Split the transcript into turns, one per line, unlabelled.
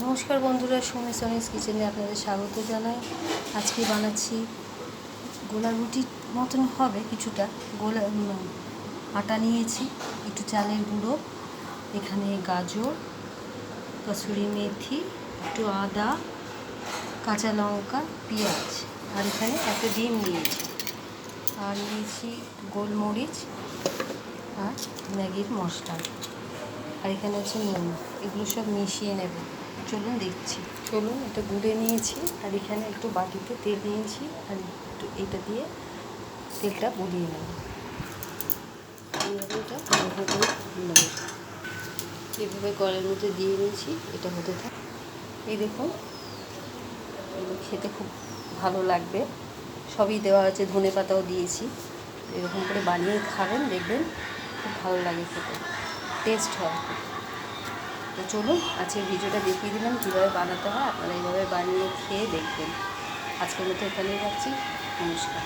নমস্কার বন্ধুরা, সুমি সোনিস কিচেনে আপনাদের স্বাগত জানাই। আজকে বানাচ্ছি গোলা রুটির মতন হবে কিছুটা। গোলা আটা নিয়েছি, একটু চালের গুঁড়ো, এখানে গাজর, কসুরি মেথি, একটু আদা, কাঁচা লঙ্কা, পেঁয়াজ, আর এখানে একটা ডিম নিয়েছি, আর নিয়েছি গোলমরিচ আর ম্যাগির মশলা, আর এখানে হচ্ছে নুন। এগুলো সব মিশিয়ে নেব। চলুন দেখছি। চলুন, এটা গুঁড়ে নিয়েছি, আর এখানে একটু বাটিতে তেল নিয়েছি, আর একটু এটা দিয়ে তেলটা বুলিয়ে নেব। এইভাবে এটা ভালো করে নেব। এভাবে কড়াইয়ের মধ্যে দিয়ে নিয়েছি, এটা হতে থাক। এই দেখুন, খেতে খুব ভালো লাগবে। সবই দেওয়া আছে, ধনে পাতাও দিয়েছি। এরকম করে বানিয়ে খাবেন, দেখবেন খুব ভালো লাগে খেতে, টেস্ট হয়। তো চলুন, আজকের ভিডিওটা দেখিয়ে দিলাম কীভাবে বানাতে হয়। আপনারা এইভাবে বানিয়ে খেয়ে দেখবেন। আজকের মতো এখানেই রাখছি। নমস্কার।